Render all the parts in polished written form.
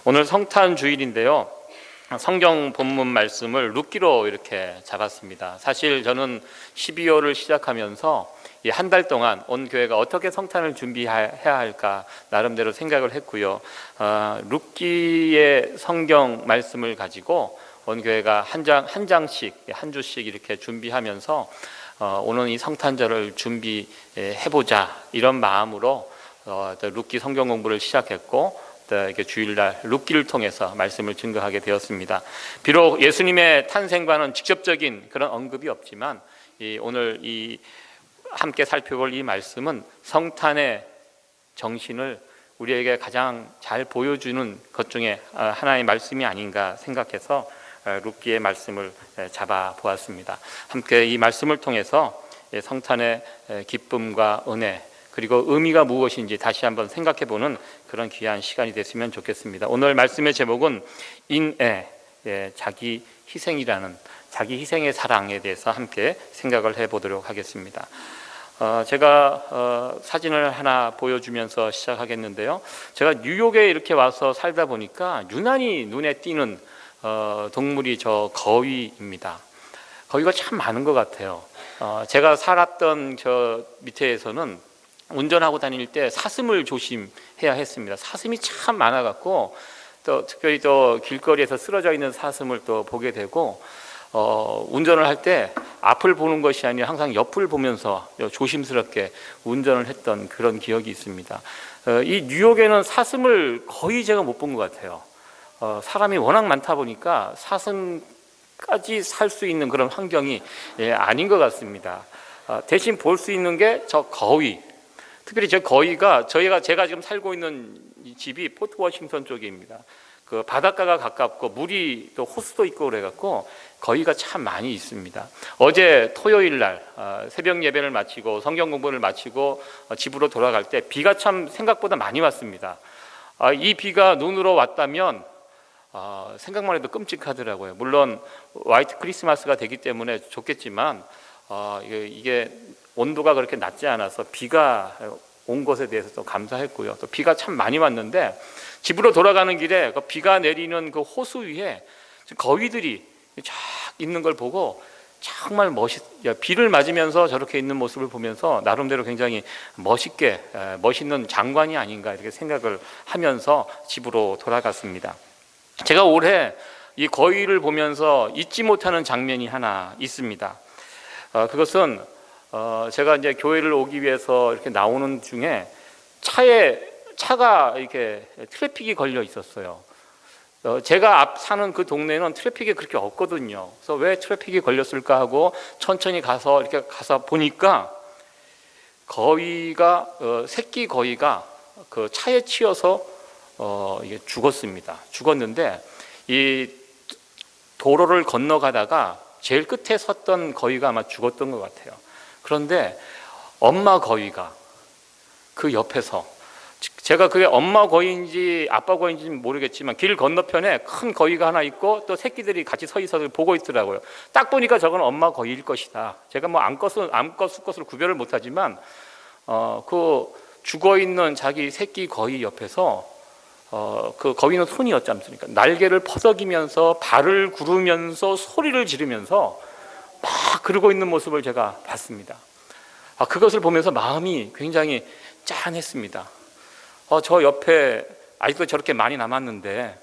오늘 성탄 주일인데요. 성경 본문 말씀을 룻기로 이렇게 잡았습니다. 사실 저는 12월을 시작하면서 한 달 동안 온 교회가 어떻게 성탄을 준비해야 할까 나름대로 생각을 했고요. 룻기의 성경 말씀을 가지고 온 교회가 한 장씩 한 주씩 이렇게 준비하면서 오늘 이 성탄절을 준비해보자 이런 마음으로 룻기 성경 공부를 시작했고 이렇게 주일날 룻기를 통해서 말씀을 증거하게 되었습니다. 비록 예수님의 탄생과는 직접적인 그런 언급이 없지만 오늘 함께 살펴볼 이 말씀은 성탄의 정신을 우리에게 가장 잘 보여주는 것 중에 하나의 말씀이 아닌가 생각해서 룻기의 말씀을 잡아 보았습니다. 함께 이 말씀을 통해서 성탄의 기쁨과 은혜 그리고 의미가 무엇인지 다시 한번 생각해보는 그런 귀한 시간이 됐으면 좋겠습니다. 오늘 말씀의 제목은 인애, 자기 희생이라는 자기 희생의 사랑에 대해서 함께 생각을 해보도록 하겠습니다. 제가 사진을 하나 보여주면서 시작하겠는데요. 제가 뉴욕에 이렇게 와서 살다 보니까 유난히 눈에 띄는 동물이 저 거위입니다. 거위가 참 많은 것 같아요. 제가 살았던 저 밑에에서는 운전하고 다닐 때 사슴을 조심해야 했습니다. 사슴이 참 많아갖고 또 특별히 또 길거리에서 쓰러져 있는 사슴을 또 보게 되고 운전을 할 때 앞을 보는 것이 아니라 항상 옆을 보면서 조심스럽게 운전을 했던 그런 기억이 있습니다. 이 뉴욕에는 사슴을 거의 제가 못 본 것 같아요. 사람이 워낙 많다 보니까 사슴까지 살 수 있는 그런 환경이 아닌 것 같습니다. 대신 볼 수 있는 게 저 거위. 특별히 저 거위가 제가 지금 살고 있는 이 집이 포트 워싱턴 쪽입니다. 그 바닷가가 가깝고 물이 또 호수도 있고 그래갖고 거위가 참 많이 있습니다. 어제 토요일 날 새벽 예배를 마치고 성경 공부를 마치고 집으로 돌아갈 때 비가 참 생각보다 많이 왔습니다. 이 비가 눈으로 왔다면 생각만 해도 끔찍하더라고요. 물론 화이트 크리스마스가 되기 때문에 좋겠지만 이게 온도가 그렇게 낮지 않아서 비가 온 것에 대해서 또 감사했고요. 또 비가 참 많이 왔는데 집으로 돌아가는 길에 그 비가 내리는 그 호수 위에 거위들이 쫙 있는 걸 보고 정말 비를 맞으면서 저렇게 있는 모습을 보면서 나름대로 굉장히 멋있는 장관이 아닌가 이렇게 생각을 하면서 집으로 돌아갔습니다. 제가 올해 이 거위를 보면서 잊지 못하는 장면이 하나 있습니다. 그것은 제가 이제 교회를 오기 위해서 이렇게 나오는 중에 차가 이렇게 트래픽이 걸려 있었어요. 제가 사는 그 동네는 트래픽이 그렇게 없거든요. 그래서 왜 트래픽이 걸렸을까 하고 천천히 이렇게 가서 보니까 새끼 거위가 그 차에 치여서 이게 죽었는데 이 도로를 건너가다가 제일 끝에 섰던 거위가 아마 죽었던 것 같아요. 그런데 엄마 거위가 그 옆에서 제가 그게 엄마 거위인지 아빠 거위인지 모르겠지만 길 건너편에 큰 거위가 하나 있고 또 새끼들이 같이 서 있어서 보고 있더라고요. 딱 보니까 저건 엄마 거위일 것이다. 제가 뭐 암컷 수컷을 구별을 못하지만 그 죽어있는 자기 새끼 거위 옆에서 그 거위는 손이었지 않습니까? 날개를 퍼덕이면서 발을 구르면서 소리를 지르면서 막 그러고 있는 모습을 제가 봤습니다. 그것을 보면서 마음이 굉장히 짠했습니다. 저 옆에 아직도 저렇게 많이 남았는데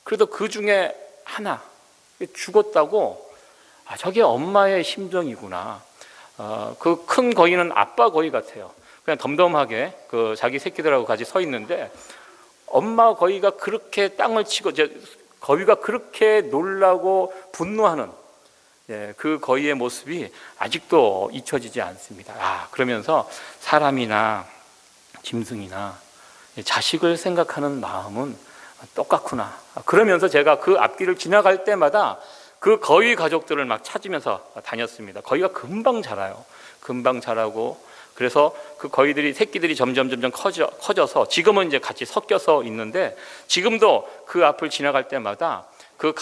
그래도 그 중에 하나 죽었다고 저게 엄마의 심정이구나. 그 큰 거위는 아빠 거위 같아요. 그냥 덤덤하게 그 자기 새끼들하고 같이 서 있는데 엄마 거위가 그렇게 땅을 치고 거위가 그렇게 놀라고 분노하는 그 거위의 모습이 아직도 잊혀지지 않습니다. 그러면서 사람이나 짐승이나 자식을 생각하는 마음은 똑같구나. 그러면서 제가 그 앞길을 지나갈 때마다 그 거위 가족들을 막 찾으면서 다녔습니다. 거위가 금방 자라고 그래서 그 거위들이 새끼들이 점점 커져서 지금은 이제 같이 섞여서 있는데 지금도 그 앞을 지나갈 때마다 그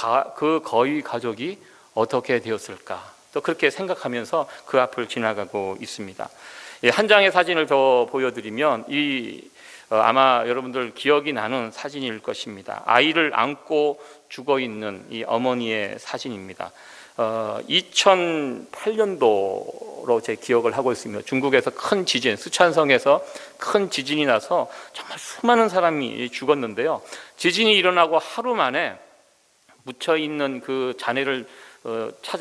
거위 가족이 어떻게 되었을까 또 그렇게 생각하면서 그 앞을 지나가고 있습니다. 한 장의 사진을 더 보여드리면 이 아마 여러분들 기억이 나는 사진일 것입니다. 아이를 안고 죽어 있는 이 어머니의 사진입니다. 2008년도로 제 기억을 하고 있습니다. 중국에서 큰 지진, 스촨성에서 큰 지진이 나서 정말 수많은 사람이 죽었는데요. 지진이 일어나고 하루 만에 묻혀 있는 그 잔해를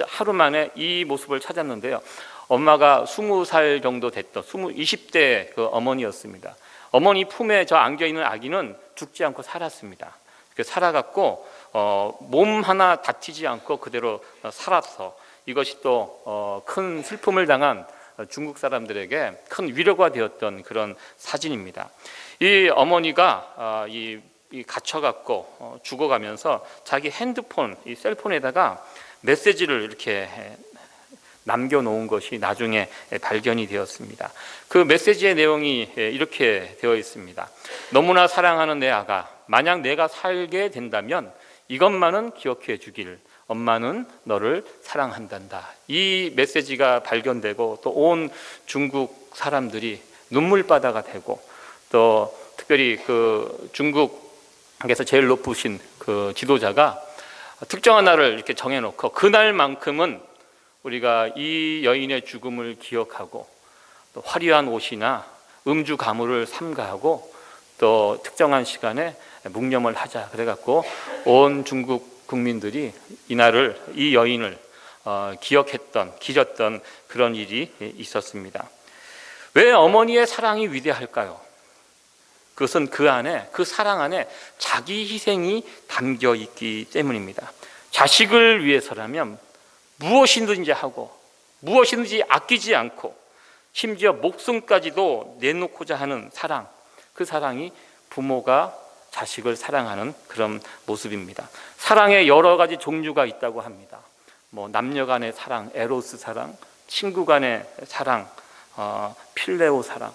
하루 만에 이 모습을 찾았는데요. 엄마가 20살 정도 됐던 20대 그 어머니였습니다. 어머니 품에 저 안겨 있는 아기는 죽지 않고 살았습니다. 살아갔고 몸 하나 다치지 않고 그대로 살아서 이것이 또 큰 슬픔을 당한 중국 사람들에게 큰 위로가 되었던 그런 사진입니다. 이 어머니가 이 갇혀갖고 죽어가면서 자기 핸드폰, 이 셀폰에다가 메시지를 이렇게 남겨놓은 것이 나중에 발견이 되었습니다. 그 메시지의 내용이 이렇게 되어 있습니다. 너무나 사랑하는 내 아가, 만약 내가 살게 된다면 이것만은 기억해 주길. 엄마는 너를 사랑한단다. 이 메시지가 발견되고 또 온 중국 사람들이 눈물바다가 되고 또 특별히 그 중국에서 제일 높으신 그 지도자가 특정한 날을 이렇게 정해놓고 그날만큼은 우리가 이 여인의 죽음을 기억하고 또 화려한 옷이나 음주 가무를 삼가하고 또 특정한 시간에 묵념을 하자. 그래갖고 온 중국 국민들이 이날을, 이 여인을 기억했던, 기렸던 그런 일이 있었습니다. 왜 어머니의 사랑이 위대할까요? 그것은 그 안에, 그 사랑 안에 자기 희생이 담겨 있기 때문입니다. 자식을 위해서라면 무엇이든지 하고 무엇이든지 아끼지 않고 심지어 목숨까지도 내놓고자 하는 사랑, 그 사랑이 부모가 자식을 사랑하는 그런 모습입니다. 사랑에 여러 가지 종류가 있다고 합니다. 뭐 남녀 간의 사랑, 에로스 사랑, 친구 간의 사랑, 필레오 사랑,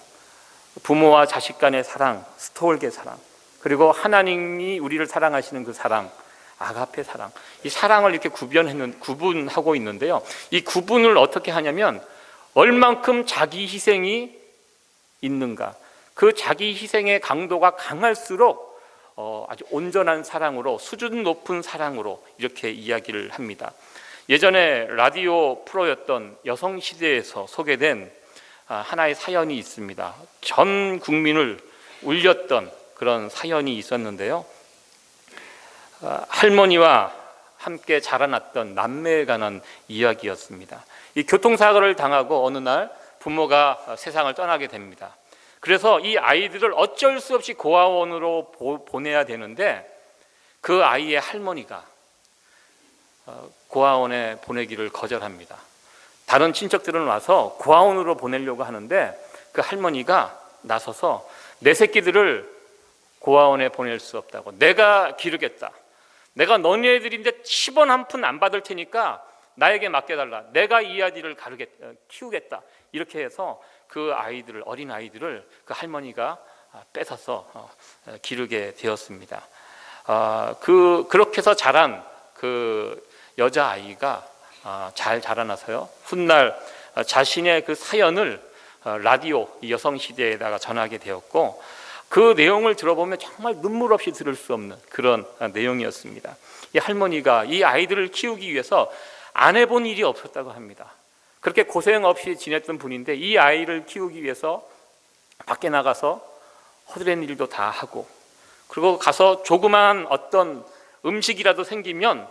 부모와 자식 간의 사랑, 스톨게 사랑, 그리고 하나님이 우리를 사랑하시는 그 사랑, 아가페 사랑. 이 사랑을 이렇게 구분하고 있는데요. 이 구분을 어떻게 하냐면 얼만큼 자기 희생이 있는가, 그 자기 희생의 강도가 강할수록 아주 온전한 사랑으로, 수준 높은 사랑으로 이렇게 이야기를 합니다. 예전에 라디오 프로였던 여성시대에서 소개된 하나의 사연이 있습니다. 전 국민을 울렸던 그런 사연이 있었는데요. 할머니와 함께 자라났던 남매에 관한 이야기였습니다. 이 교통사고를 당하고 어느 날 부모가 세상을 떠나게 됩니다. 그래서 이 아이들을 어쩔 수 없이 고아원으로 보내야 되는데 그 아이의 할머니가 고아원에 보내기를 거절합니다. 다른 친척들은 와서 고아원으로 보내려고 하는데 그 할머니가 나서서 내 새끼들을 고아원에 보낼 수 없다고, 내가 기르겠다, 내가 너네들인데 10원 한 푼 안 받을 테니까 나에게 맡겨달라, 내가 이 아이들을 키우겠다, 이렇게 해서 그 아이들을, 어린 아이들을 그 할머니가 뺏어서 기르게 되었습니다. 그렇게 해서 자란 그 여자아이가 잘 자라나서요, 훗날 자신의 그 사연을 라디오 여성시대에다가 전하게 되었고, 그 내용을 들어보면 정말 눈물 없이 들을 수 없는 그런 내용이었습니다. 이 할머니가 이 아이들을 키우기 위해서 안 해본 일이 없었다고 합니다. 그렇게 고생 없이 지냈던 분인데 이 아이를 키우기 위해서 밖에 나가서 허드렛 일도 다 하고, 그리고 가서 조그만 어떤 음식이라도 생기면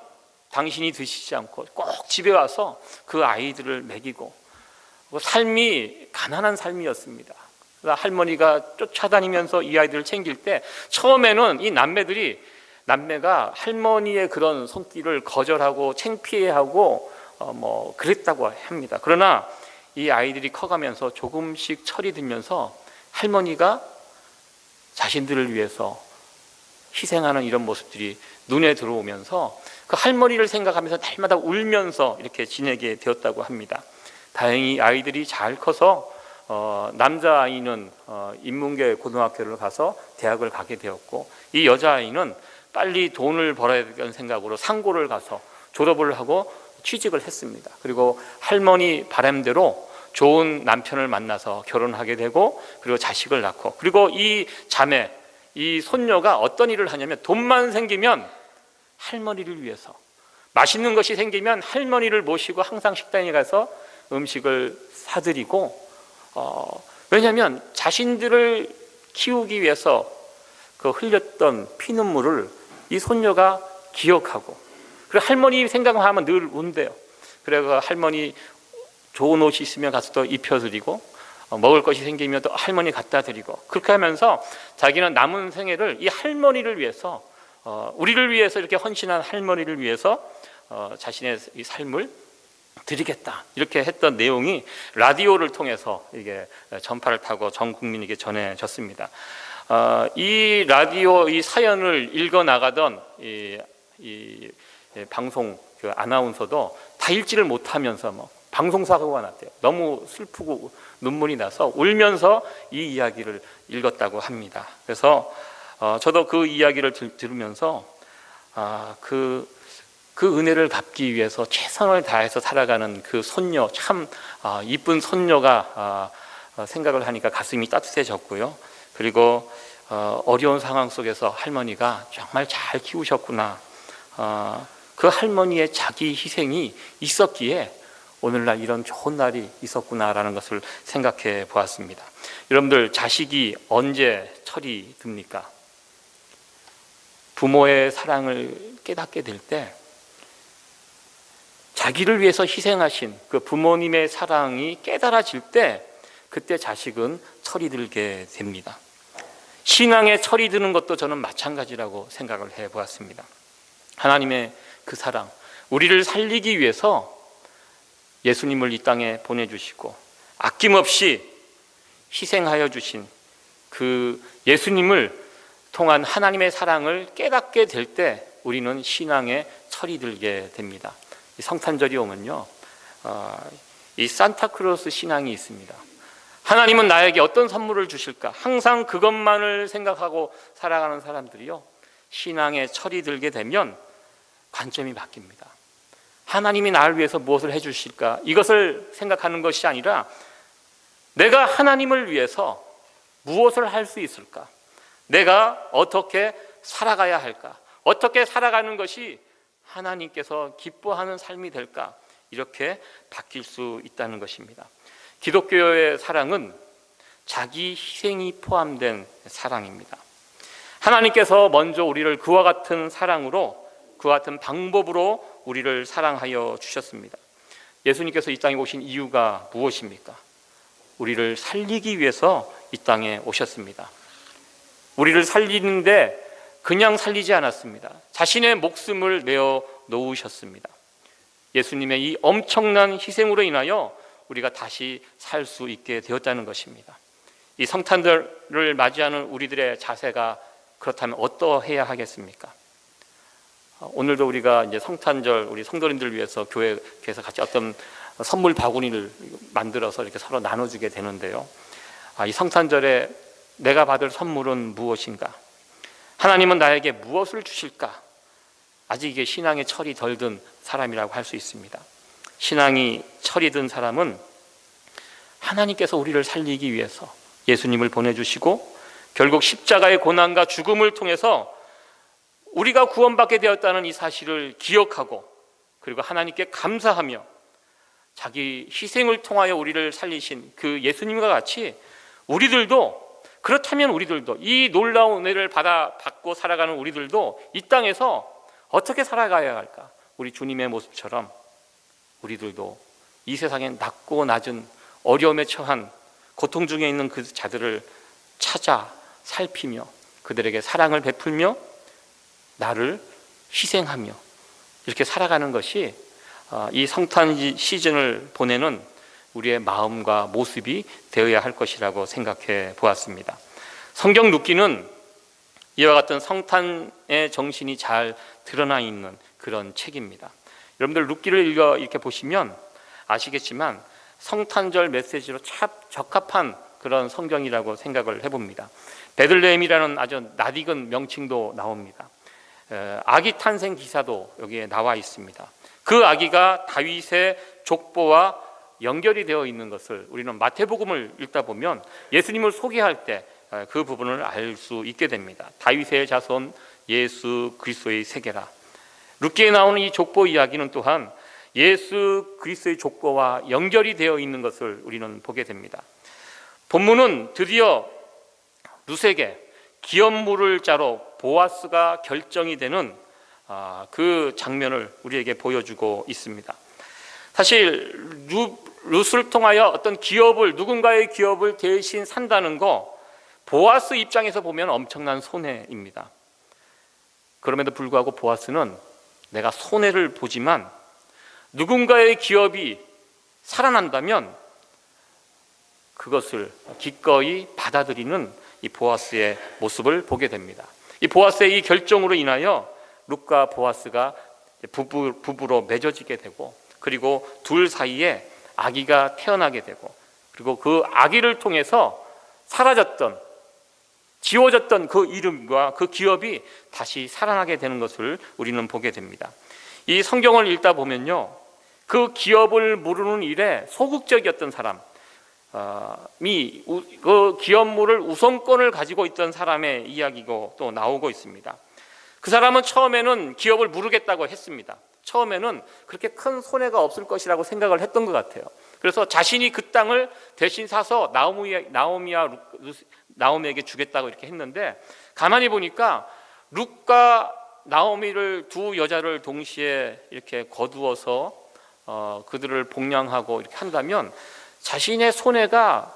당신이 드시지 않고 꼭 집에 와서 그 아이들을 먹이고, 삶이 가난한 삶이었습니다. 할머니가 쫓아다니면서 이 아이들을 챙길 때 처음에는 이 남매가 할머니의 그런 손길을 거절하고 창피해하고 그랬다고 합니다. 그러나 이 아이들이 커가면서 조금씩 철이 들면서 할머니가 자신들을 위해서 희생하는 이런 모습들이 눈에 들어오면서 그 할머니를 생각하면서 날마다 울면서 이렇게 지내게 되었다고 합니다. 다행히 아이들이 잘 커서 남자아이는 인문계 고등학교를 가서 대학을 가게 되었고, 이 여자아이는 빨리 돈을 벌어야 된다는 생각으로 상고를 가서 졸업을 하고 취직을 했습니다. 그리고 할머니 바람대로 좋은 남편을 만나서 결혼하게 되고 그리고 자식을 낳고, 그리고 이 자매, 이 손녀가 어떤 일을 하냐면 돈만 생기면 할머니를 위해서, 맛있는 것이 생기면 할머니를 모시고 항상 식당에 가서 음식을 사드리고, 왜냐하면 자신들을 키우기 위해서 그 흘렸던 피눈물을 이 손녀가 기억하고, 그리고 할머니 생각하면 늘 운대요. 그래서 할머니 좋은 옷이 있으면 가서 또 입혀드리고, 먹을 것이 생기면 또 할머니 갖다 드리고, 그렇게 하면서 자기는 남은 생애를 이 할머니를 위해서, 우리를 위해서 이렇게 헌신한 할머니를 위해서 자신의 이 삶을 드리겠다, 이렇게 했던 내용이 라디오를 통해서 이게 전파를 타고 전 국민에게 전해졌습니다. 이 라디오 이 사연을 읽어 나가던 이 방송 그 아나운서도 다 읽지를 못하면서 방송 사고가 났대요. 너무 슬프고 눈물이 나서 울면서 이 이야기를 읽었다고 합니다. 그래서 저도 그 이야기를 들으면서 그 은혜를 갚기 위해서 최선을 다해서 살아가는 그 손녀, 참 이쁜 손녀가 생각을 하니까 가슴이 따뜻해졌고요. 그리고 어려운 상황 속에서 할머니가 정말 잘 키우셨구나, 그 할머니의 자기 희생이 있었기에 오늘날 이런 좋은 날이 있었구나라는 것을 생각해 보았습니다. 여러분들, 자식이 언제 철이 듭니까? 부모의 사랑을 깨닫게 될 때, 자기를 위해서 희생하신 그 부모님의 사랑이 깨달아질 때, 그때 자식은 철이 들게 됩니다. 신앙에 철이 드는 것도 저는 마찬가지라고 생각을 해 보았습니다. 하나님의 그 사랑, 우리를 살리기 위해서 예수님을 이 땅에 보내주시고 아낌없이 희생하여 주신 그 예수님을 통한 하나님의 사랑을 깨닫게 될 때 우리는 신앙에 철이 들게 됩니다. 이 성탄절이 오면요, 이 산타클로스 신앙이 있습니다. 하나님은 나에게 어떤 선물을 주실까, 항상 그것만을 생각하고 살아가는 사람들이요, 신앙에 철이 들게 되면 관점이 바뀝니다. 하나님이 나를 위해서 무엇을 해주실까, 이것을 생각하는 것이 아니라 내가 하나님을 위해서 무엇을 할 수 있을까, 내가 어떻게 살아가야 할까, 어떻게 살아가는 것이 하나님께서 기뻐하는 삶이 될까, 이렇게 바뀔 수 있다는 것입니다. 기독교의 사랑은 자기 희생이 포함된 사랑입니다. 하나님께서 먼저 우리를 그와 같은 사랑으로, 그와 같은 방법으로 우리를 사랑하여 주셨습니다. 예수님께서 이 땅에 오신 이유가 무엇입니까? 우리를 살리기 위해서 이 땅에 오셨습니다. 우리를 살리는데 그냥 살리지 않았습니다. 자신의 목숨을 내어 놓으셨습니다. 예수님의 이 엄청난 희생으로 인하여 우리가 다시 살 수 있게 되었다는 것입니다. 이 성탄절을 맞이하는 우리들의 자세가 그렇다면 어떠해야 하겠습니까? 오늘도 우리가 이제 성탄절 우리 성도님들 위해서 교회에서 같이 어떤 선물 바구니를 만들어서 이렇게 서로 나눠주게 되는데요. 이 성탄절에 내가 받을 선물은 무엇인가? 하나님은 나에게 무엇을 주실까? 아직 이게 신앙의 철이 덜 든 사람이라고 할 수 있습니다. 신앙이 철이 든 사람은 하나님께서 우리를 살리기 위해서 예수님을 보내주시고 결국 십자가의 고난과 죽음을 통해서 우리가 구원받게 되었다는 이 사실을 기억하고, 그리고 하나님께 감사하며 자기 희생을 통하여 우리를 살리신 그 예수님과 같이 우리들도, 그렇다면 우리들도 이 놀라운 은혜를 받고 살아가는 우리들도 이 땅에서 어떻게 살아가야 할까? 우리 주님의 모습처럼 우리들도 이 세상에 낮고 낮은 어려움에 처한 고통 중에 있는 그 자들을 찾아 살피며 그들에게 사랑을 베풀며 나를 희생하며 이렇게 살아가는 것이 이 성탄 시즌을 보내는 우리의 마음과 모습이 되어야 할 것이라고 생각해 보았습니다. 성경 룻기는 이와 같은 성탄의 정신이 잘 드러나 있는 그런 책입니다. 여러분들 룻기를 읽어 이렇게 보시면 아시겠지만 성탄절 메시지로 참 적합한 그런 성경이라고 생각을 해봅니다. 베들레헴이라는 아주 낯익은 명칭도 나옵니다. 아기 탄생 기사도 여기에 나와 있습니다. 그 아기가 다윗의 족보와 연결이 되어 있는 것을 우리는 마태복음을 읽다 보면 예수님을 소개할 때 그 부분을 알 수 있게 됩니다. 다윗의 자손 예수 그리스도의 세계라. 룻기에 나오는 이 족보 이야기는 또한 예수 그리스도의 족보와 연결이 되어 있는 것을 우리는 보게 됩니다. 본문은 드디어 룻에게 기업물을 짜러 보아스가 결정이 되는 그 장면을 우리에게 보여주고 있습니다. 사실 룻을 통하여 어떤 기업을, 누군가의 기업을 대신 산다는 거 보아스 입장에서 보면 엄청난 손해입니다. 그럼에도 불구하고 보아스는 내가 손해를 보지만 누군가의 기업이 살아난다면 그것을 기꺼이 받아들이는 이 보아스의 모습을 보게 됩니다. 이 보아스의 이 결정으로 인하여 룻과 보아스가 부부로 맺어지게 되고, 그리고 둘 사이에 아기가 태어나게 되고, 그리고 그 아기를 통해서 사라졌던, 지워졌던 그 이름과 그 기업이 다시 살아나게 되는 것을 우리는 보게 됩니다. 이 성경을 읽다 보면요, 그 기업을 모르는 일에 소극적이었던 사람이 그 기업물을 우선권을 가지고 있던 사람의 이야기가 또 나오고 있습니다. 그 사람은 처음에는 기업을 무르겠다고 했습니다. 처음에는 그렇게 큰 손해가 없을 것이라고 생각을 했던 것 같아요. 그래서 자신이 그 땅을 대신 사서 나오미에게 주겠다고 이렇게 했는데, 가만히 보니까 룻과 나오미를, 두 여자를 동시에 이렇게 거두어서 그들을 복양하고 이렇게 한다면 자신의 손해가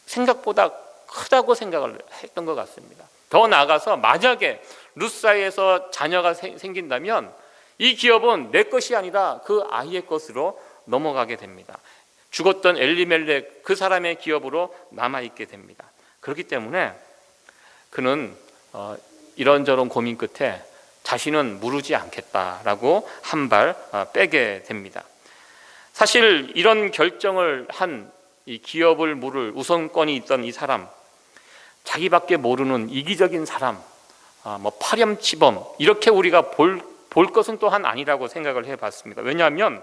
생각보다 크다고 생각을 했던 것 같습니다. 더 나아가서 만약에 룻 사이에서 자녀가 생긴다면 이 기업은 내 것이 아니라 그 아이의 것으로 넘어가게 됩니다. 죽었던 엘리멜렉 그 사람의 기업으로 남아있게 됩니다. 그렇기 때문에 그는 이런저런 고민 끝에 자신은 무르지 않겠다라고 한 발 빼게 됩니다. 사실 이런 결정을 한 이 기업을 물을 우선권이 있던 이 사람, 자기밖에 모르는 이기적인 사람, 파렴치범, 이렇게 우리가 볼 것은 또한 아니라고 생각을 해봤습니다. 왜냐하면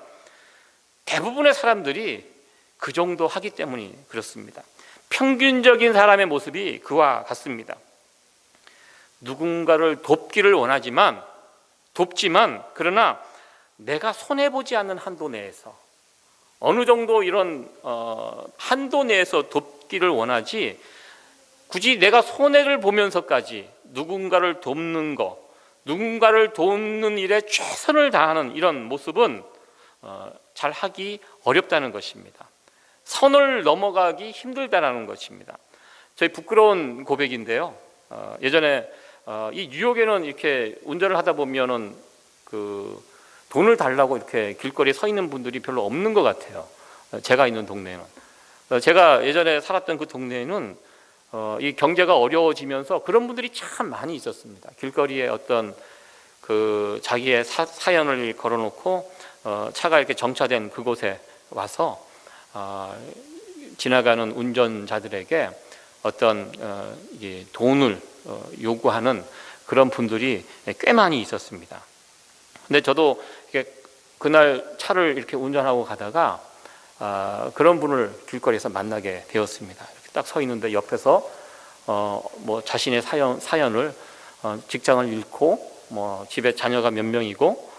대부분의 사람들이 그 정도 하기 때문이 그렇습니다. 평균적인 사람의 모습이 그와 같습니다. 누군가를 돕기를 돕지만 그러나 내가 손해보지 않는 한도 내에서, 어느 정도 이런 한도 내에서 돕기를 원하지, 굳이 내가 손해를 보면서까지 누군가를 돕는 것, 누군가를 돕는 일에 최선을 다하는 이런 모습은 잘 하기 어렵다는 것입니다. 선을 넘어가기 힘들다라는 것입니다. 저희 부끄러운 고백인데요, 예전에 이 뉴욕에는 이렇게 운전을 하다 보면은 그 돈을 달라고 이렇게 길거리에 서 있는 분들이 별로 없는 것 같아요. 제가 있는 동네는. 제가 예전에 살았던 그 동네에는 이 경제가 어려워지면서 그런 분들이 참 많이 있었습니다. 길거리에 어떤 그 자기의 사연을 걸어놓고 차가 이렇게 정차된 그곳에 와서 지나가는 운전자들에게 어떤 돈을 요구하는 그런 분들이 꽤 많이 있었습니다. 근데 저도 그날 차를 이렇게 운전하고 가다가 그런 분을 길거리에서 만나게 되었습니다. 이렇게 딱 서 있는데 옆에서 자신의 사연을 직장을 잃고 집에 자녀가 몇 명이고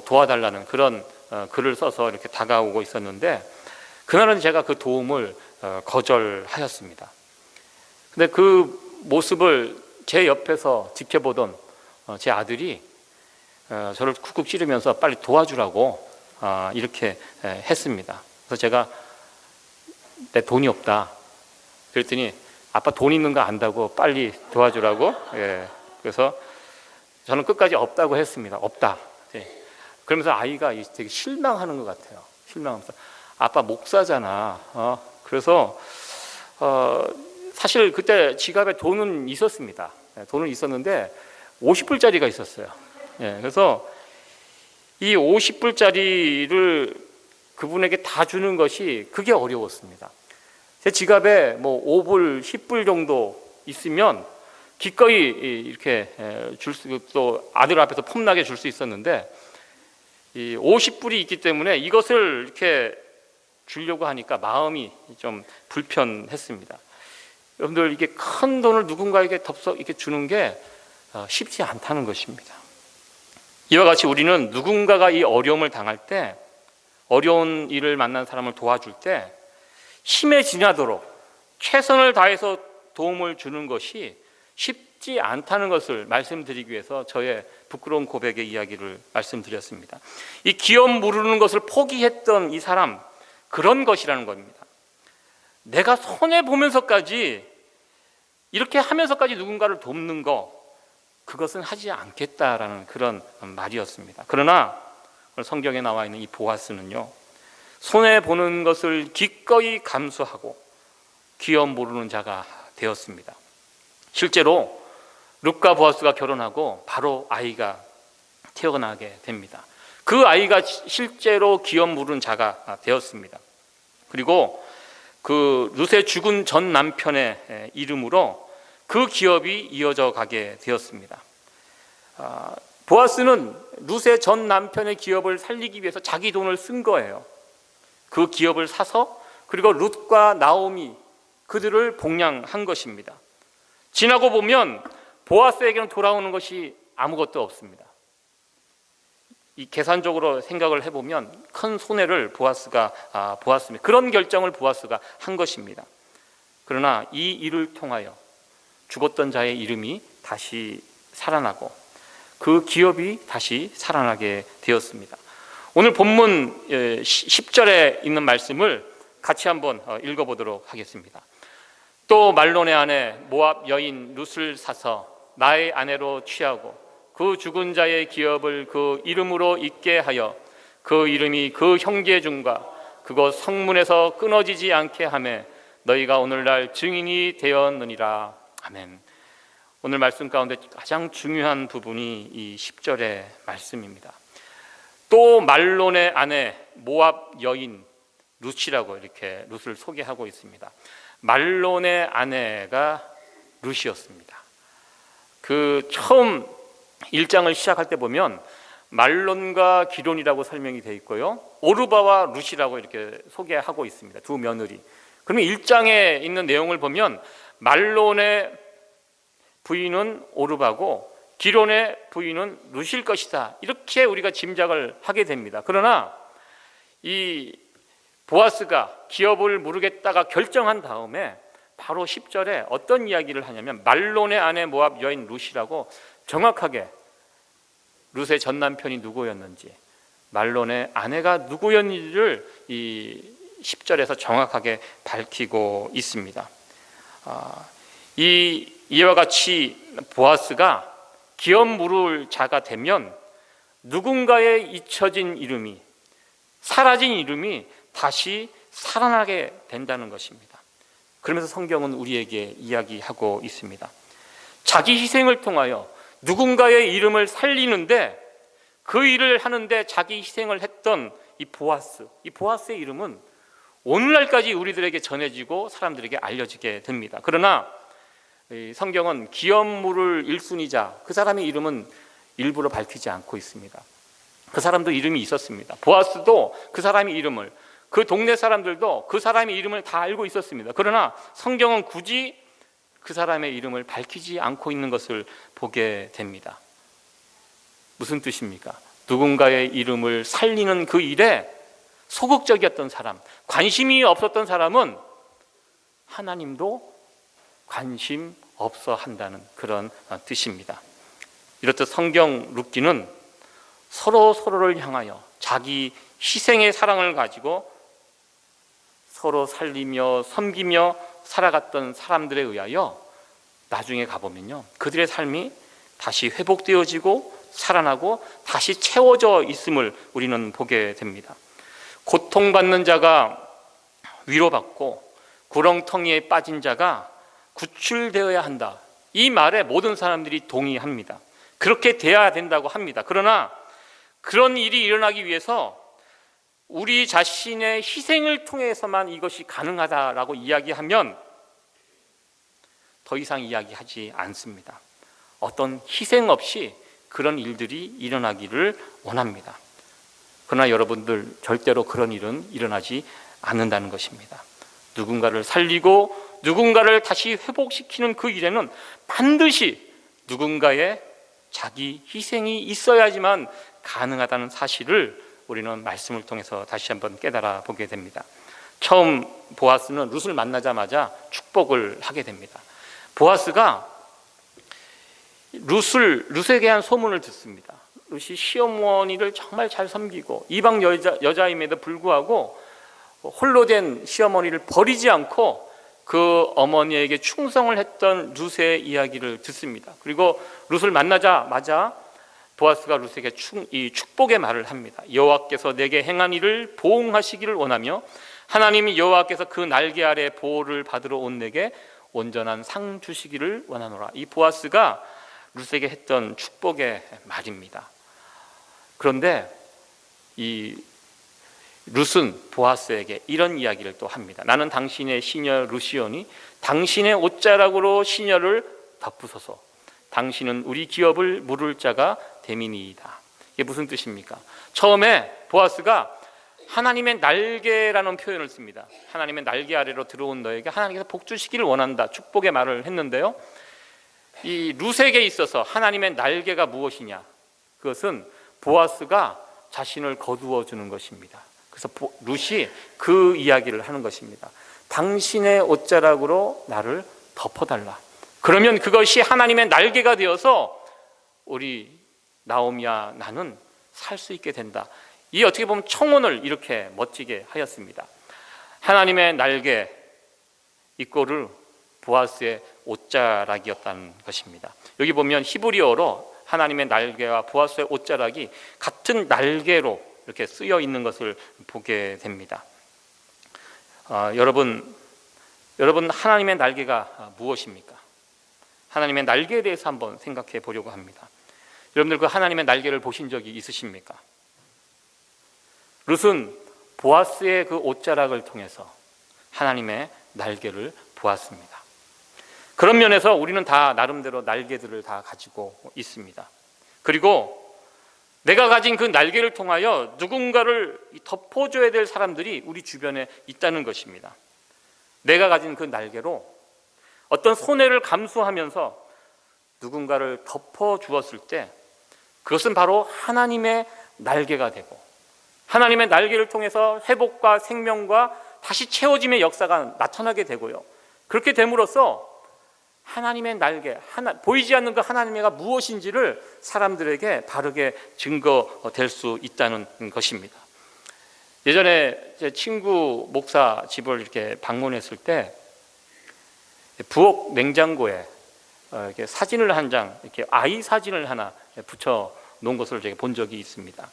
도와달라는 그런 글을 써서 이렇게 다가오고 있었는데, 그날은 제가 그 도움을 거절하였습니다. 근데 그 모습을 제 옆에서 지켜보던 제 아들이 저를 쿡쿡 찌르면서 빨리 도와주라고 이렇게 했습니다. 그래서 제가 내 돈이 없다 그랬더니 아빠 돈 있는 거 안다고 빨리 도와주라고. 그래서 저는 끝까지 없다고 했습니다. 없다. 그러면서 아이가 되게 실망하는 것 같아요. 실망하면서 아빠 목사잖아. 그래서 사실 그때 지갑에 돈은 있었습니다. 돈은 있었는데 50불짜리가 있었어요. 그래서 이 50불짜리를 그분에게 다 주는 것이 그게 어려웠습니다. 제 지갑에 5불, 10불 정도 있으면 기꺼이 이렇게 또 아들 앞에서 폼나게 줄 수 있었는데, 이 50불이 있기 때문에 이것을 이렇게 주려고 하니까 마음이 좀 불편했습니다. 여러분들, 이게 큰 돈을 누군가에게 덥석 이렇게 주는 게 쉽지 않다는 것입니다. 이와 같이 우리는 누군가가 이 어려움을 당할 때, 어려운 일을 만난 사람을 도와줄 때 힘에 지나도록 최선을 다해서 도움을 주는 것이 쉽지 않다는 것을 말씀드리기 위해서 저의 부끄러운 고백의 이야기를 말씀드렸습니다. 이 기업 무르는 것을 포기했던 이 사람, 그런 것이라는 겁니다. 내가 손해보면서까지, 이렇게 하면서까지 누군가를 돕는 거, 그것은 하지 않겠다라는 그런 말이었습니다. 그러나 성경에 나와 있는 이 보아스는요, 손해보는 것을 기꺼이 감수하고 기업 모르는 자가 되었습니다. 실제로 룻과 보아스가 결혼하고 바로 아이가 태어나게 됩니다. 그 아이가 실제로 기업 모르는 자가 되었습니다. 그리고 그 룻의 죽은 전 남편의 이름으로 그 기업이 이어져 가게 되었습니다. 보아스는 룻의 전 남편의 기업을 살리기 위해서 자기 돈을 쓴 거예요. 그 기업을 사서, 그리고 룻과 나오미, 그들을 복양한 것입니다. 지나고 보면 보아스에게는 돌아오는 것이 아무것도 없습니다. 이 계산적으로 생각을 해보면 큰 손해를 보아스가 보았습니다. 그런 결정을 보아스가 한 것입니다. 그러나 이 일을 통하여 죽었던 자의 이름이 다시 살아나고 그 기업이 다시 살아나게 되었습니다. 오늘 본문 10절에 있는 말씀을 같이 한번 읽어보도록 하겠습니다. 또 말론의 아내 모압 여인 룻을 사서 나의 아내로 취하고 그 죽은 자의 기업을 그 이름으로 있게 하여 그 이름이 그 형제 중과 그곳 성문에서 끊어지지 않게 하매 너희가 오늘날 증인이 되었느니라. 아멘. 오늘 말씀 가운데 가장 중요한 부분이 이 10절의 말씀입니다. 또 말론의 아내 모압 여인 룻이라고 이렇게 룻을 소개하고 있습니다. 말론의 아내가 룻이었습니다. 그 처음 1장을 시작할 때 보면 말론과 기론이라고 설명이 되어 있고요, 오르바와 룻이라고 이렇게 소개하고 있습니다. 두 며느리. 그러면 1장에 있는 내용을 보면 말론의 부인은 오르바고 기론의 부인은 룻일 것이다, 이렇게 우리가 짐작을 하게 됩니다. 그러나 이 보아스가 기업을 무르겠다가 결정한 다음에 바로 10절에 어떤 이야기를 하냐면 말론의 아내 모압 여인 룻이라고 정확하게 룻의 전 남편이 누구였는지, 말론의 아내가 누구였는지를 이 10절에서 정확하게 밝히고 있습니다. 이와 같이 보아스가 기업 물을 자가 되면 누군가의 잊혀진 이름이, 사라진 이름이 다시 살아나게 된다는 것입니다. 그러면서 성경은 우리에게 이야기하고 있습니다. 자기 희생을 통하여 누군가의 이름을 살리는데, 그 일을 하는데 자기 희생을 했던 이 보아스의 이름은 오늘날까지 우리들에게 전해지고 사람들에게 알려지게 됩니다. 그러나 성경은 기업 물을 1순위자 그 사람의 이름은 일부러 밝히지 않고 있습니다. 그 사람도 이름이 있었습니다. 보아스도 그 사람의 이름을, 그 동네 사람들도 그 사람의 이름을 다 알고 있었습니다. 그러나 성경은 굳이 그 사람의 이름을 밝히지 않고 있는 것을 보게 됩니다. 무슨 뜻입니까? 누군가의 이름을 살리는 그 일에 소극적이었던 사람, 관심이 없었던 사람은 하나님도 관심 없어 한다는 그런 뜻입니다. 이렇듯 성경 룻기는 서로를 향하여 자기 희생의 사랑을 가지고 서로 살리며 섬기며 살아갔던 사람들에 의하여 나중에 가보면요, 그들의 삶이 다시 회복되어지고 살아나고 다시 채워져 있음을 우리는 보게 됩니다. 고통받는 자가 위로받고 구렁텅이에 빠진 자가 구출되어야 한다, 이 말에 모든 사람들이 동의합니다. 그렇게 돼야 된다고 합니다. 그러나 그런 일이 일어나기 위해서 우리 자신의 희생을 통해서만 이것이 가능하다라고 이야기하면 더 이상 이야기하지 않습니다. 어떤 희생 없이 그런 일들이 일어나기를 원합니다. 그러나 여러분들, 절대로 그런 일은 일어나지 않는다는 것입니다. 누군가를 살리고 누군가를 다시 회복시키는 그 일에는 반드시 누군가의 자기 희생이 있어야지만 가능하다는 사실을 우리는 말씀을 통해서 다시 한번 깨달아 보게 됩니다. 처음 보아스는 룻을 만나자마자 축복을 하게 됩니다. 보아스가 룻에 대한 소문을 듣습니다. 룻이 시어머니를 정말 잘 섬기고 이방 여자임에도 불구하고 홀로 된 시어머니를 버리지 않고 그 어머니에게 충성을 했던 룻의 이야기를 듣습니다. 그리고 룻을 만나자마자 보아스가 룻에게 이 축복의 말을 합니다. 여호와께서 내게 행한 일을 보응하시기를 원하며 하나님이 여호와께서 그 날개 아래 보호를 받으러 온 내게 온전한 상 주시기를 원하노라. 이 보아스가 룻에게 했던 축복의 말입니다. 그런데 이 룻은 보아스에게 이런 이야기를 또 합니다. 나는 당신의 시녀 룻이오니 당신의 옷자락으로 시녀를 덮으소서. 당신은 우리 기업을 물을 자가 됨이니이다. 이게 무슨 뜻입니까? 처음에 보아스가 하나님의 날개라는 표현을 씁니다. 하나님의 날개 아래로 들어온 너에게 하나님께서 복 주시기를 원한다. 축복의 말을 했는데요, 이 룻에게 있어서 하나님의 날개가 무엇이냐? 그것은 보아스가 자신을 거두어 주는 것입니다. 그래서 룻이 그 이야기를 하는 것입니다. 당신의 옷자락으로 나를 덮어달라. 그러면 그것이 하나님의 날개가 되어서 우리 나오미와 나는 살 수 있게 된다. 이 어떻게 보면 청혼을 이렇게 멋지게 하였습니다. 하나님의 날개 이꼬르 보아스의 옷자락이었다는 것입니다. 여기 보면 히브리어로 하나님의 날개와 보아스의 옷자락이 같은 날개로 이렇게 쓰여 있는 것을 보게 됩니다. 여러분 하나님의 날개가 무엇입니까? 하나님의 날개에 대해서 한번 생각해 보려고 합니다. 여러분들 그 하나님의 날개를 보신 적이 있으십니까? 룻은 보아스의 그 옷자락을 통해서 하나님의 날개를 보았습니다. 그런 면에서 우리는 다 나름대로 날개들을 다 가지고 있습니다. 그리고 내가 가진 그 날개를 통하여 누군가를 덮어줘야 될 사람들이 우리 주변에 있다는 것입니다. 내가 가진 그 날개로 어떤 손해를 감수하면서 누군가를 덮어주었을 때 그것은 바로 하나님의 날개가 되고 하나님의 날개를 통해서 회복과 생명과 다시 채워짐의 역사가 나타나게 되고요, 그렇게 됨으로써 하나님의 날개, 보이지 않는 그 하나님의가 무엇인지를 사람들에게 바르게 증거될 수 있다는 것입니다. 예전에 제 친구 목사 집을 이렇게 방문했을 때 부엌 냉장고에 이렇게 사진을 한 장, 이렇게 아이 사진을 하나 붙여 놓은 것을 제가 본 적이 있습니다.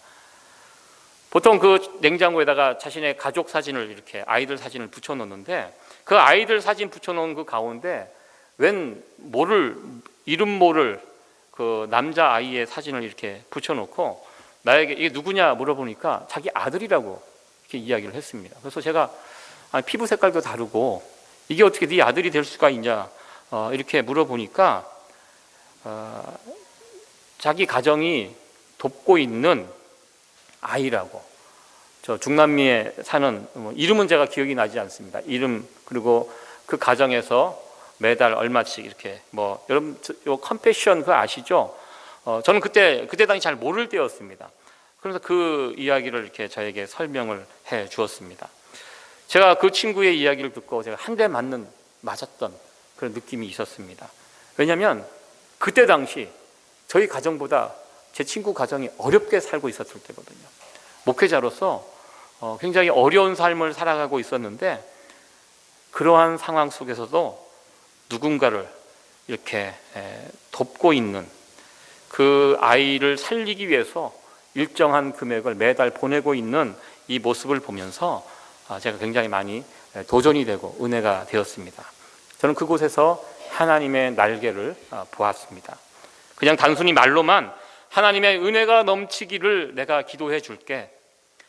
보통 그 냉장고에다가 자신의 가족 사진을 이렇게 아이들 사진을 붙여 놓는데 그 아이들 사진 붙여 놓은 그 가운데 웬 이름 모를 그 남자 아이의 사진을 이렇게 붙여놓고 나에게 이게 누구냐 물어보니까 자기 아들이라고 이렇게 이야기를 했습니다. 그래서 제가 피부 색깔도 다르고 이게 어떻게 네 아들이 될 수가 있냐 이렇게 물어보니까 자기 가정이 돕고 있는 아이라고, 저 중남미에 사는 이름은 제가 기억이 나지 않습니다. 이름, 그리고 그 가정에서 매달 얼마씩 이렇게 여러분 요 컴패션 그거 아시죠? 저는 그때 당시 잘 모를 때였습니다. 그래서 그 이야기를 이렇게 저에게 설명을 해 주었습니다. 제가 그 친구의 이야기를 듣고 제가 한 대 맞았던 그런 느낌이 있었습니다. 왜냐하면 그때 당시 저희 가정보다 제 친구 가정이 어렵게 살고 있었을 때거든요. 목회자로서 굉장히 어려운 삶을 살아가고 있었는데 그러한 상황 속에서도 누군가를 이렇게 돕고 있는 그 아이를 살리기 위해서 일정한 금액을 매달 보내고 있는 이 모습을 보면서 제가 굉장히 많이 도전이 되고 은혜가 되었습니다. 저는 그곳에서 하나님의 날개를 보았습니다. 그냥 단순히 말로만 하나님의 은혜가 넘치기를 내가 기도해 줄게,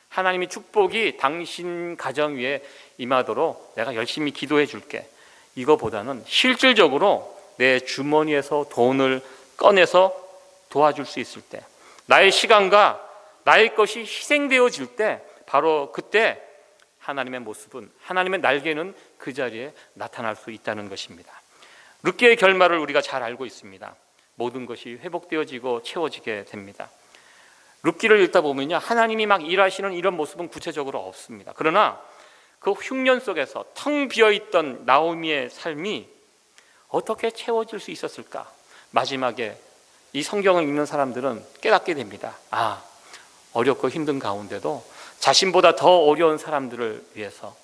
하나님의 축복이 당신 가정 위에 임하도록 내가 열심히 기도해 줄게, 이거보다는 실질적으로 내 주머니에서 돈을 꺼내서 도와줄 수 있을 때, 나의 시간과 나의 것이 희생되어질 때 바로 그때 하나님의 모습은, 하나님의 날개는 그 자리에 나타날 수 있다는 것입니다. 룻기의 결말을 우리가 잘 알고 있습니다. 모든 것이 회복되어지고 채워지게 됩니다. 룻기를 읽다 보면요, 하나님이 막 일하시는 이런 모습은 구체적으로 없습니다. 그러나 그 흉년 속에서 텅 비어있던 나오미의 삶이 어떻게 채워질 수 있었을까? 마지막에 이 성경을 읽는 사람들은 깨닫게 됩니다. 아, 어렵고 힘든 가운데도 자신보다 더 어려운 사람들을 위해서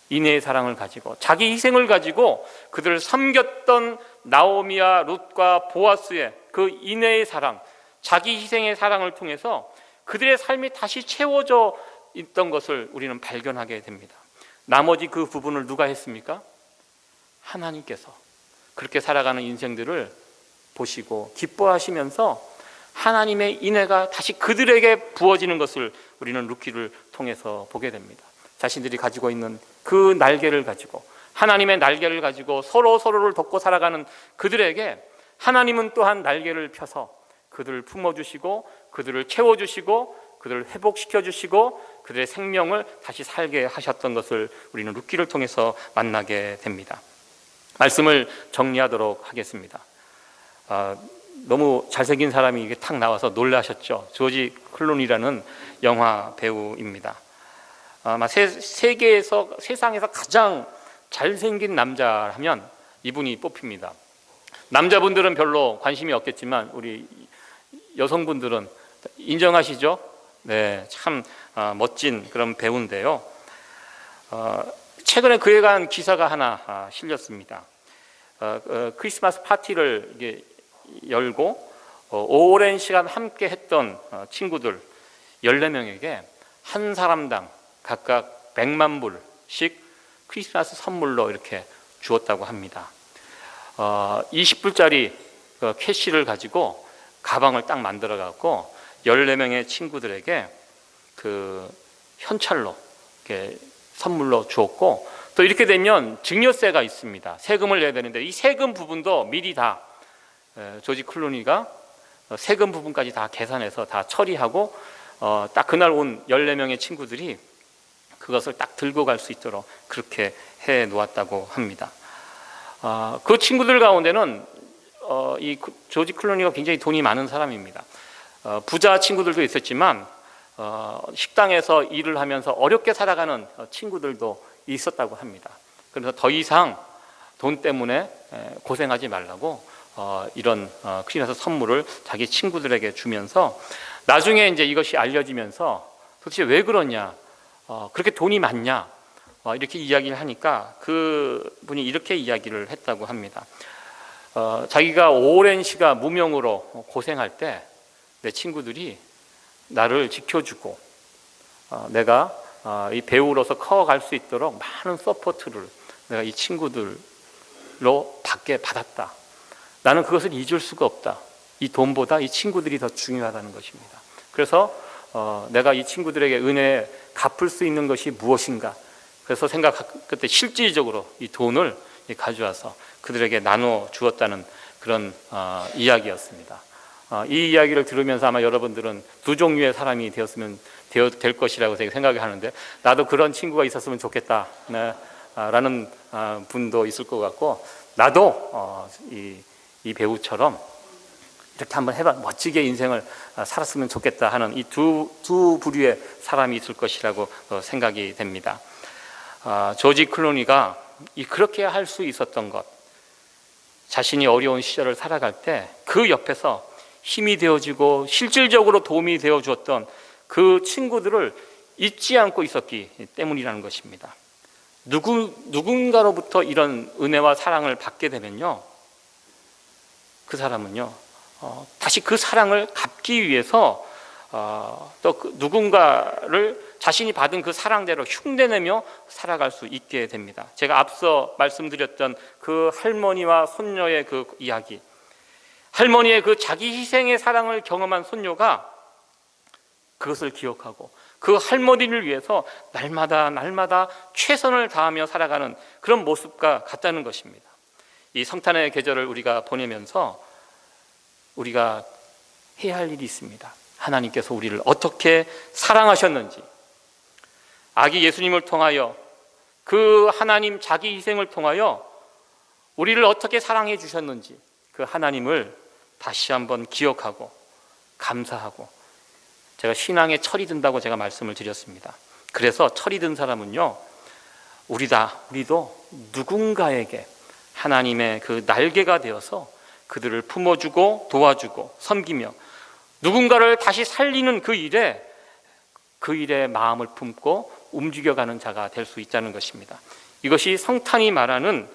인애의 사랑을 가지고 자기 희생을 가지고 그들을 섬겼던 나오미와 룻과 보아스의 그 인애의 사랑, 자기 희생의 사랑을 통해서 그들의 삶이 다시 채워져 있던 것을 우리는 발견하게 됩니다. 나머지 그 부분을 누가 했습니까? 하나님께서 그렇게 살아가는 인생들을 보시고 기뻐하시면서 하나님의 인애가 다시 그들에게 부어지는 것을 우리는 룻기를 통해서 보게 됩니다. 자신들이 가지고 있는 그 날개를 가지고, 하나님의 날개를 가지고 서로를 돕고 살아가는 그들에게 하나님은 또한 날개를 펴서 그들을 품어주시고 그들을 채워주시고 그들을 회복시켜주시고 그들의 생명을 다시 살게 하셨던 것을 우리는 룻기를 통해서 만나게 됩니다. 말씀을 정리하도록 하겠습니다. 너무 잘생긴 사람이 이게 탁 나와서 놀라셨죠. 조지 클루니라는 영화 배우입니다. 아마 세상에서 가장 잘생긴 남자 하면 이분이 뽑힙니다. 남자분들은 별로 관심이 없겠지만 우리 여성분들은 인정하시죠? 네, 참 멋진 그런 배우인데요. 최근에 그에 관한 기사가 하나 실렸습니다. 크리스마스 파티를 이게 열고 오랜 시간 함께 했던 친구들 14명에게 한 사람당 각각 100만 불씩 크리스마스 선물로 이렇게 주었다고 합니다. 20불짜리 캐시를 가지고 가방을 딱 만들어 갖고 14명의 친구들에게 그 현찰로 이렇게 선물로 주었고, 또 이렇게 되면 증여세가 있습니다. 세금을 내야 되는데 이 세금 부분도 미리 다 조지 클루니가 세금 부분까지 다 계산해서 다 처리하고 딱 그날 온 14명의 친구들이 그것을 딱 들고 갈 수 있도록 그렇게 해 놓았다고 합니다. 그 친구들 가운데는 이 조지 클루니가 굉장히 돈이 많은 사람입니다. 부자 친구들도 있었지만 식당에서 일을 하면서 어렵게 살아가는 친구들도 있었다고 합니다. 그래서 더 이상 돈 때문에 고생하지 말라고 이런 크리스마스 선물을 자기 친구들에게 주면서, 나중에 이제 이것이 알려지면서 도대체 왜 그러냐, 그렇게 돈이 많냐, 이렇게 이야기를 하니까 그 분이 이렇게 이야기를 했다고 합니다. 자기가 오랜 시간 무명으로 고생할 때 내 친구들이 나를 지켜주고 내가 이 배우로서 커갈 수 있도록 많은 서포트를 내가 이 친구들로 받았다. 나는 그것을 잊을 수가 없다. 이 돈보다 이 친구들이 더 중요하다는 것입니다. 그래서 내가 이 친구들에게 은혜 갚을 수 있는 것이 무엇인가, 그래서 그때 실질적으로 이 돈을 가져와서 그들에게 나눠 주었다는 그런 이야기였습니다. 이 이야기를 들으면서 아마 여러분들은 두 종류의 사람이 될 것이라고 생각하는데, 나도 그런 친구가 있었으면 좋겠다 라는 분도 있을 것 같고, 나도 이 배우처럼 이렇게 한번 멋지게 인생을 살았으면 좋겠다 하는 이 두 부류의 사람이 있을 것이라고 생각이 됩니다. 조지 클루니가 그렇게 할 수 있었던 것, 자신이 어려운 시절을 살아갈 때 그 옆에서 힘이 되어주고 실질적으로 도움이 되어 주었던 그 친구들을 잊지 않고 있었기 때문이라는 것입니다. 누군가로부터 이런 은혜와 사랑을 받게 되면요, 그 사람은요 다시 그 사랑을 갚기 위해서 또 누군가를 자신이 받은 그 사랑대로 흉내내며 살아갈 수 있게 됩니다. 제가 앞서 말씀드렸던 그 할머니와 손녀의 그 이야기, 할머니의 그 자기 희생의 사랑을 경험한 손녀가 그것을 기억하고 그 할머니를 위해서 날마다 최선을 다하며 살아가는 그런 모습과 같다는 것입니다. 이 성탄의 계절을 우리가 보내면서 우리가 해야 할 일이 있습니다. 하나님께서 우리를 어떻게 사랑하셨는지, 아기 예수님을 통하여 그 하나님 자기 희생을 통하여 우리를 어떻게 사랑해 주셨는지 그 하나님을 다시 한번 기억하고 감사하고, 제가 신앙에 철이 든다고 제가 말씀을 드렸습니다. 그래서 철이 든 사람은요, 우리도 누군가에게 하나님의 그 날개가 되어서 그들을 품어주고 도와주고 섬기며 누군가를 다시 살리는 그 일에 마음을 품고 움직여가는 자가 될 수 있다는 것입니다. 이것이 성탄이 말하는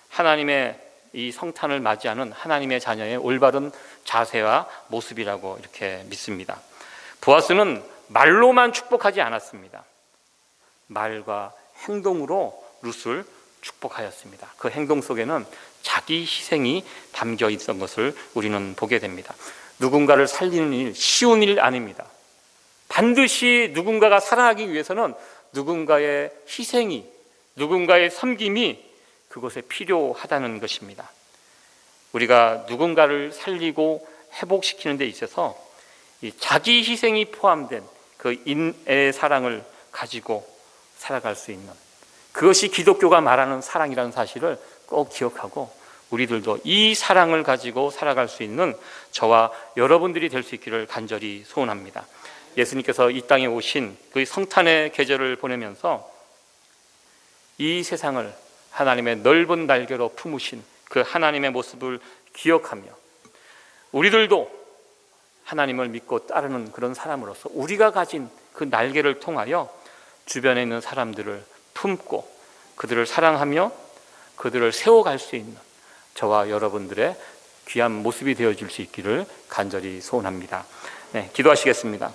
하나님의 이 성탄을 맞이하는 하나님의 자녀의 올바른 자세와 모습이라고 이렇게 믿습니다. 보아스는 말로만 축복하지 않았습니다. 말과 행동으로 룻을 축복하였습니다. 그 행동 속에는 자기 희생이 담겨 있던 것을 우리는 보게 됩니다. 누군가를 살리는 일, 쉬운 일 아닙니다. 반드시 누군가가 살아가기 위해서는 누군가의 희생이, 누군가의 섬김이 그것에 필요하다는 것입니다. 우리가 누군가를 살리고 회복시키는 데 있어서 이 자기 희생이 포함된 그 인애의 사랑을 가지고 살아갈 수 있는, 그것이 기독교가 말하는 사랑이라는 사실을 꼭 기억하고 우리들도 이 사랑을 가지고 살아갈 수 있는 저와 여러분들이 될 수 있기를 간절히 소원합니다. 예수님께서 이 땅에 오신 그 성탄의 계절을 보내면서 이 세상을 하나님의 넓은 날개로 품으신 그 하나님의 모습을 기억하며 우리들도 하나님을 믿고 따르는 그런 사람으로서 우리가 가진 그 날개를 통하여 주변에 있는 사람들을 품고 그들을 사랑하며 그들을 세워갈 수 있는 저와 여러분들의 귀한 모습이 되어줄 수 있기를 간절히 소원합니다. 네, 기도하시겠습니다.